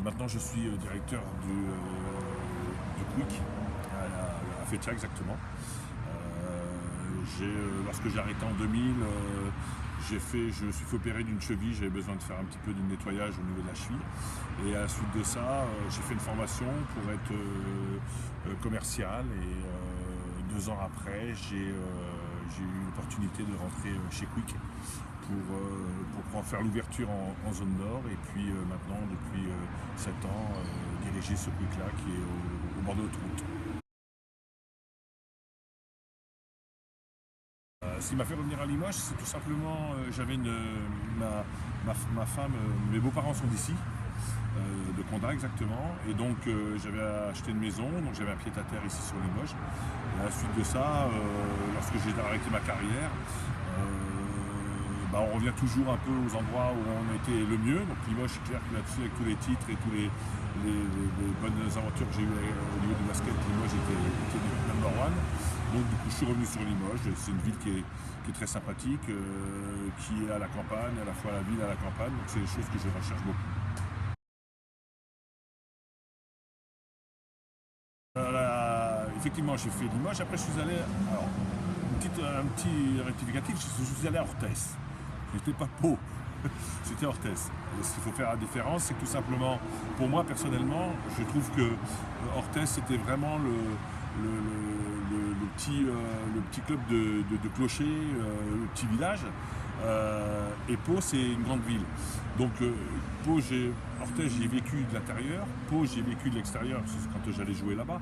Maintenant, je suis directeur du Quick, à Fétia exactement. Lorsque j'ai arrêté en 2000, je me suis fait opérer d'une cheville, j'avais besoin de faire un petit peu de nettoyage au niveau de la cheville. Et à la suite de ça, j'ai fait une formation pour être commercial. Et 2 ans après, j'ai eu l'opportunité de rentrer chez Quick pour pouvoir faire l'ouverture en zone nord. Et puis maintenant, depuis 7 ans, diriger ce Quick-là qui est au bord de l'autoroute. Ce qui m'a fait revenir à Limoges, c'est tout simplement, ma femme, mes beaux-parents sont d'ici, de Condat exactement, et donc j'avais acheté une maison, donc j'avais un pied-à-terre ici sur Limoges. Et à la suite de ça, lorsque j'ai arrêté ma carrière, on revient toujours un peu aux endroits où on était le mieux. Donc Limoges, c'est clair que là-dessus, avec tous les titres et tous les bonnes aventures que j'ai eues au niveau du basket, Limoges était number one. Donc du coup, je suis revenu sur Limoges. C'est une ville qui est très sympathique, qui est à la campagne, à la fois la ville et à la campagne. Donc c'est des choses que je recherche beaucoup. Effectivement, j'ai fait Limoges. Après, je suis allé. Alors, un petit rectificatif, je suis allé à Orthès. J'étais pas Pau, c'était Orthès. Et ce qu'il faut faire la différence, c'est que tout simplement, pour moi personnellement, je trouve que Orthès c'était vraiment le petit club de clochers, le petit village. Et Pau, c'est une grande ville. Donc Orthès, j'y ai vécu de l'intérieur. Pau, j'y ai vécu de l'extérieur quand j'allais jouer là-bas.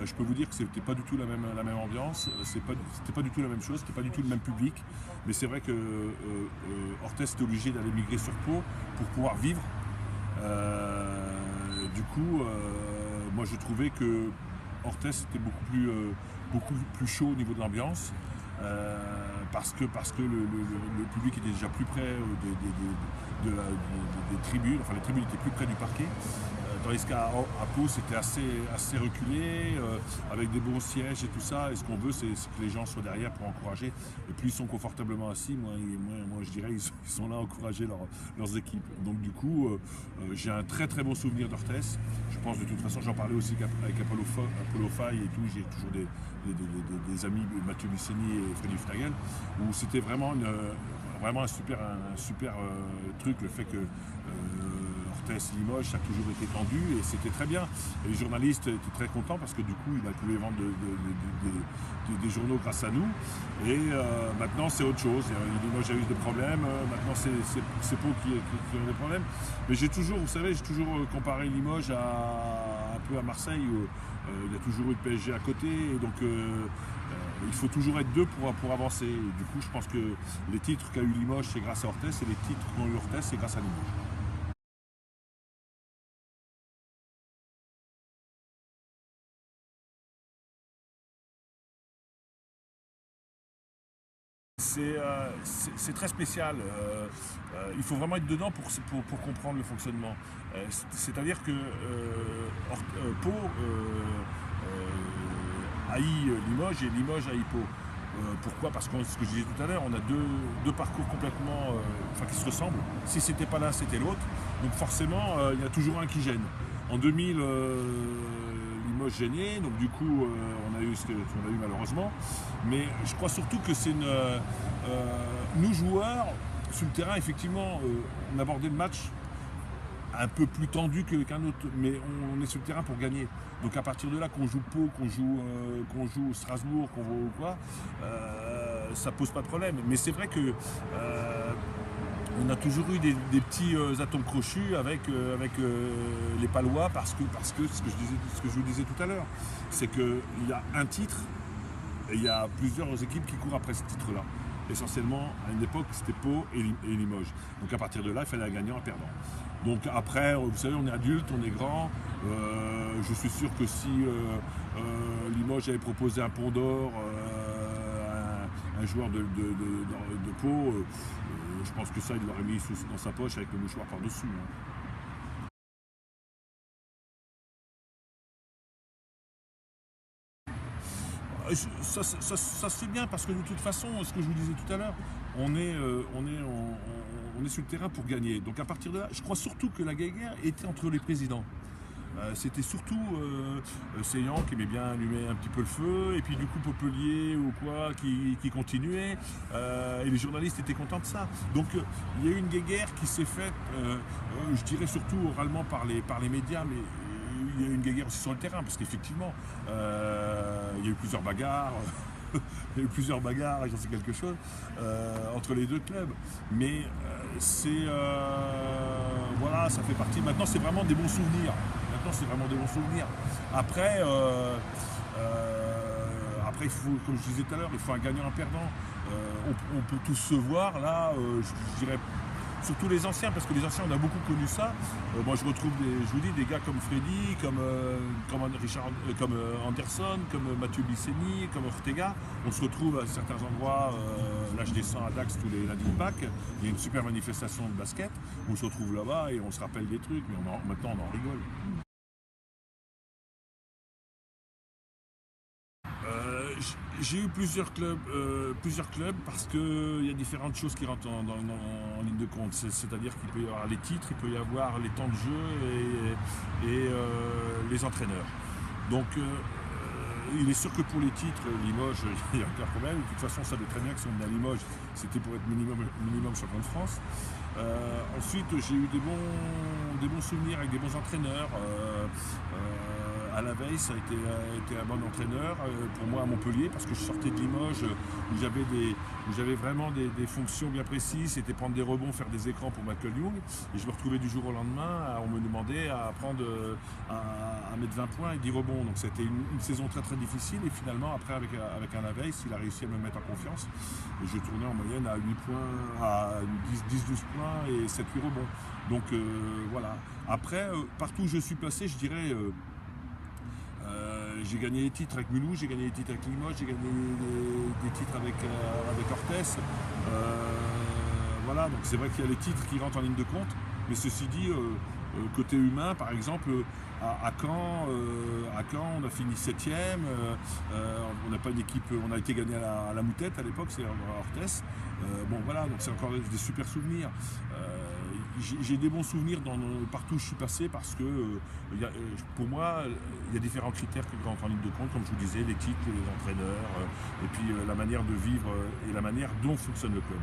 Je peux vous dire que c'était pas du tout la même ambiance, c'était pas du tout la même chose, c'était pas du tout le même public. Mais c'est vrai que Orthès était obligé d'aller migrer sur Pau pour pouvoir vivre. Du coup, moi je trouvais que Orthès était beaucoup plus chaud au niveau de l'ambiance. Parce que le public était déjà plus près des tribunes, enfin les tribunes étaient plus près du parquet, tandis qu'à Pau c'était assez reculé, avec des bons sièges et tout ça, et ce qu'on veut c'est que les gens soient derrière pour encourager, et plus ils sont confortablement assis, moi je dirais ils sont là à encourager leurs équipes. Donc du coup j'ai un très très bon souvenir d'Orthès. Je pense de toute façon, j'en parlais aussi avec Apollo Faye et tout, j'ai toujours des amis, Mathieu Luceni et Freddy Fnagel, où c'était vraiment un super truc, le fait que Orthès, Limoges, ça a toujours été tendu et c'était très bien. Et les journalistes étaient très contents parce que du coup, ils pouvaient vendre des journaux grâce à nous. Et maintenant, c'est autre chose. Limoges a eu des problèmes, maintenant c'est Pau qui a des problèmes. Mais j'ai toujours comparé Limoges un peu à Marseille, où il y a toujours eu le PSG à côté. Et donc, il faut toujours être deux pour avancer. Et du coup, je pense que les titres qu'a eu Limoges, c'est grâce à Orthès, et les titres qu'ont eu Orthès, c'est grâce à Limoges. C'est très spécial. Il faut vraiment être dedans pour comprendre le fonctionnement. C'est-à-dire que Pau haït Limoges et Limoges haït Pau. Pourquoi? Parce que ce que je disais tout à l'heure, on a deux parcours complètement qui se ressemblent. Si c'était pas l'un, c'était l'autre. Donc forcément, il y a toujours un qui gêne. En 2000, Limoges gênait, donc du coup, on a eu ce qu'on a eu malheureusement. Mais je crois surtout que c'est nous joueurs, sur le terrain, effectivement, on abordait le match un peu plus tendu qu'un autre, mais on est sur le terrain pour gagner. Donc à partir de là, qu'on joue Pau, qu'on joue Strasbourg, qu'on joue quoi, ça pose pas de problème. Mais c'est vrai que on a toujours eu des petits atomes crochus avec les Palois parce que ce que je vous disais tout à l'heure, c'est qu'il y a un titre et il y a plusieurs équipes qui courent après ce titre-là. Essentiellement, à une époque, c'était Pau et Limoges. Donc à partir de là, il fallait un gagnant, un perdant. Donc après, vous savez, on est adulte, on est grand. Je suis sûr que si Limoges avait proposé un Pont d'Or à un joueur de Pau, je pense que ça, il l'aurait mis dans sa poche avec le mouchoir par-dessus. Ça se fait bien parce que de toute façon, ce que je vous disais tout à l'heure, on est sur le terrain pour gagner. Donc à partir de là, je crois surtout que la guerre était entre les présidents. C'était surtout Seyhan qui aimait bien allumer un petit peu le feu, et puis du coup Popelier ou quoi qui continuait, et les journalistes étaient contents de ça. Donc il y a eu une guerre qui s'est faite, je dirais surtout oralement par les médias, mais il y a eu une guerre aussi sur le terrain, parce qu'effectivement, il y a eu plusieurs bagarres. Il y a eu plusieurs bagarres, et j'en sais quelque chose, entre les deux clubs. Mais voilà, ça fait partie. Maintenant, c'est vraiment des bons souvenirs. Après, il faut, comme je disais tout à l'heure, il faut un gagnant, un perdant. On peut tous se voir là, je dirais. Surtout les anciens, parce que les anciens, on a beaucoup connu ça. Moi, je retrouve des gars comme Freddy, comme Anderson, comme Mathieu Bisseni, comme Ortega. On se retrouve à certains endroits. Là, je descends à Dax tous les lundis de Pâques. Il y a une super manifestation de basket. On se retrouve là-bas et on se rappelle des trucs, mais maintenant, on en rigole. J'ai eu plusieurs clubs parce qu'il y a différentes choses qui rentrent en ligne de compte. C'est-à-dire qu'il peut y avoir les titres, il peut y avoir les temps de jeu et les entraîneurs. Donc il est sûr que pour les titres, Limoges, il n'y a aucun problème. De toute façon, ça savait très bien que si on est à Limoges, c'était pour être minimum champion de France. Ensuite, j'ai eu des bons souvenirs avec des bons entraîneurs. À la veille, ça a été un bon entraîneur pour moi à Montpellier, parce que je sortais de Limoges où j'avais vraiment des fonctions bien précises. C'était prendre des rebonds, faire des écrans pour Michael Young, et je me retrouvais du jour au lendemain, on me demandait à mettre 20 points et 10 rebonds. Donc c'était une saison très très difficile, et finalement après avec un Laveille, il a réussi à me mettre en confiance, et je tournais en moyenne à 8 points, à 10-12 points et 7-8 rebonds. Donc voilà. Après, partout où je suis placé, je dirais, j'ai gagné des titres avec Mulhouse, j'ai gagné des titres avec Limoges, j'ai gagné des titres avec Orthez. Voilà, donc c'est vrai qu'il y a les titres qui rentrent en ligne de compte, mais ceci dit, côté humain, par exemple, à Caen, on a fini 7ème, on n'a pas une équipe, on a été gagné à la Moutette à l'époque, c'est Orthez. Bon voilà, donc c'est encore des super souvenirs. J'ai des bons souvenirs partout où je suis passé, parce que pour moi, il y a différents critères qui rentrent en ligne de compte, comme je vous disais, les titres, les entraîneurs, et puis la manière de vivre et la manière dont fonctionne le club.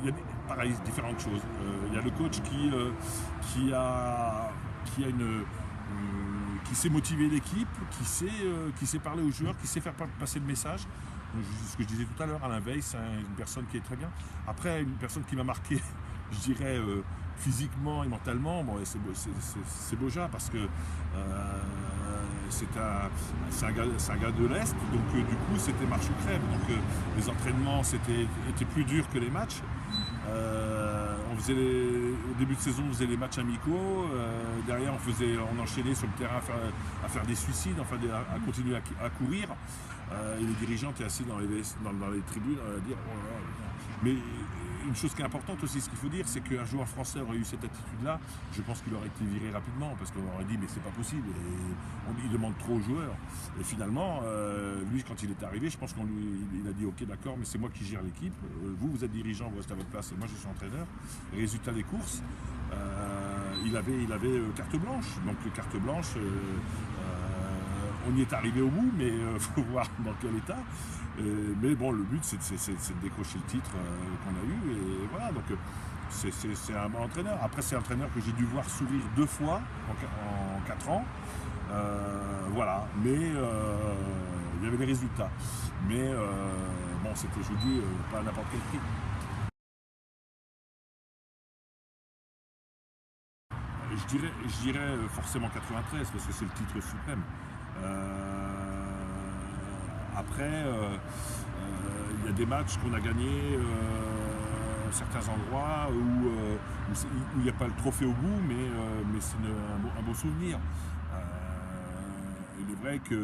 Il y a pareil, différentes choses. Il y a le coach qui sait motiver l'équipe, qui sait parler aux joueurs, qui sait faire passer le message. Ce que je disais tout à l'heure, Alain Veil, c'est une personne qui est très bien. Après, une personne qui m'a marqué, je dirais, physiquement et mentalement, bon, c'est Boja, parce que c'est un gars de l'Est, donc du coup c'était marche ou crève. Donc les entraînements étaient plus durs que les matchs. Au début de saison, on faisait les matchs amicaux. Derrière, on enchaînait sur le terrain à faire des suicides, enfin à continuer à courir. Et les dirigeants étaient assis dans les tribunes à dire oh là là. Mais une chose qui est importante aussi, ce qu'il faut dire, c'est qu'un joueur français aurait eu cette attitude-là, je pense qu'il aurait été viré rapidement, parce qu'on aurait dit mais c'est pas possible, et il demande trop aux joueurs. Et finalement, lui, quand il est arrivé, je pense qu'il a dit ok d'accord, mais c'est moi qui gère l'équipe, vous êtes dirigeant, vous restez à votre place, et moi je suis entraîneur. Résultat des courses, il avait carte blanche, donc carte blanche. On y est arrivé au bout, mais il faut voir dans quel état. Mais bon, le but, c'est de décrocher le titre qu'on a eu. Et voilà, donc c'est un bon entraîneur. Après, c'est un entraîneur que j'ai dû voir sourire 2 fois en 4 ans. Voilà, mais il y avait des résultats. Mais bon, c'était, je vous dis, pas à n'importe quel prix. Je dirais forcément 93, parce que c'est le titre suprême. Après, il y a des matchs qu'on a gagnés à certains endroits où il n'y a pas le trophée au bout, mais c'est un beau souvenir. Il est vrai que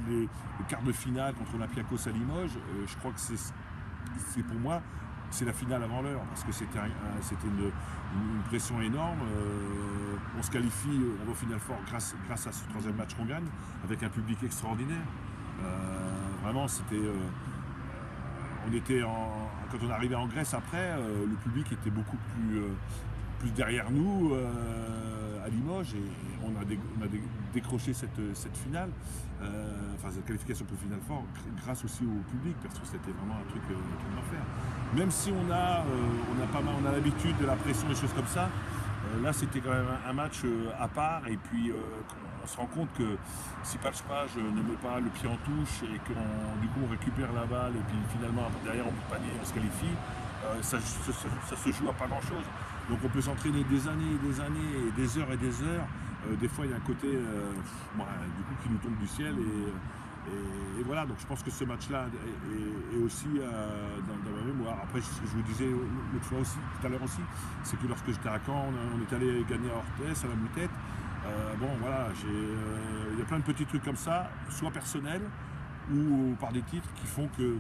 le quart de finale contre Olympiakos à Limoges, je crois que c'est pour moi c'est la finale avant l'heure, parce que c'était une pression énorme. On se qualifie, on va au Final Four grâce à ce troisième match qu'on gagne, avec un public extraordinaire. Vraiment, c'était... quand on arrivait en Grèce après, le public était beaucoup plus derrière nous à Limoges, et on a décroché cette finale, cette qualification pour le Final Four grâce aussi au public, parce que c'était vraiment un truc d'enfer. Même si on a l'habitude de la pression et des choses comme ça, là c'était quand même un match à part, et puis on se rend compte que si Patchpage ne met pas le pied en touche et du coup on récupère la balle et puis finalement derrière on peut panier, on se qualifie, ça se joue à pas grand chose. Donc on peut s'entraîner des années et des années et des heures et des heures. Des fois il y a un côté du coup qui nous tombe du ciel, et voilà. Donc je pense que ce match-là est aussi dans ma mémoire. Après, ce que je vous disais l'autre fois aussi, tout à l'heure aussi, c'est que lorsque j'étais à Caen, on est allé gagner à Orthès, à la Moutette. Il y a plein de petits trucs comme ça, soit personnels ou par des titres qui font que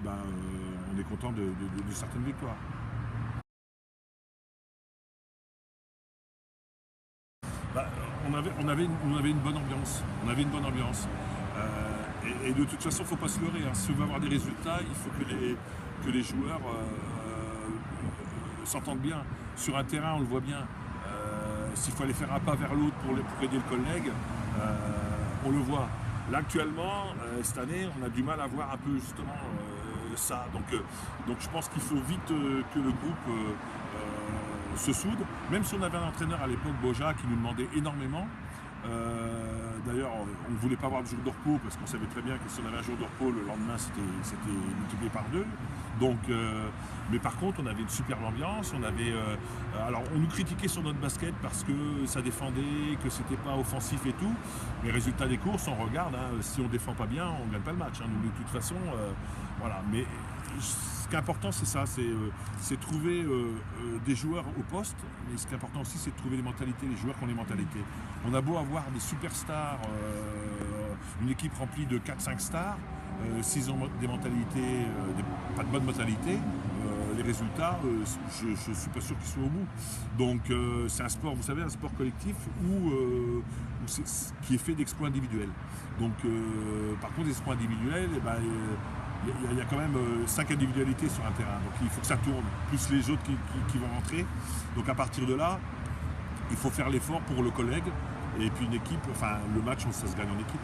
on est content de certaines victoires. On avait une bonne ambiance. Et de toute façon, il ne faut pas se leurrer. Si on veut avoir des résultats, il faut que les joueurs s'entendent bien. Sur un terrain, on le voit bien. S'il faut aller faire un pas vers l'autre pour aider le collègue, on le voit. Là, actuellement, cette année, on a du mal à voir un peu justement ça. Donc je pense qu'il faut vite que le groupe se soude. Même si on avait un entraîneur à l'époque, Boja, qui nous demandait énormément. D'ailleurs, on ne voulait pas avoir de jour de repos, parce qu'on savait très bien que si on avait un jour de repos, le lendemain c'était multiplié par 2. Donc, mais par contre, on avait une superbe ambiance. Alors, on nous critiquait sur notre basket parce que ça défendait, que c'était pas offensif et tout. Mais résultat des courses, on regarde. Si on défend pas bien, on gagne pas le match. Nous, de toute façon, voilà. Mais ce qui est important, c'est ça, c'est trouver des joueurs au poste. Mais ce qui est important aussi, c'est de trouver les mentalités, les joueurs qui ont les mentalités. On a beau avoir des superstars, une équipe remplie de 4-5 stars, s'ils ont des mentalités, pas de bonnes mentalités, les résultats, je ne suis pas sûr qu'ils soient au bout. Donc c'est un sport, vous savez, un sport collectif qui est fait d'exploits individuels. Donc par contre, les exploits individuels, il y a quand même 5 individualités sur un terrain. Donc il faut que ça tourne, plus les autres qui vont rentrer. Donc à partir de là, il faut faire l'effort pour le collègue. Et puis une équipe, le match, ça se gagne en équipe.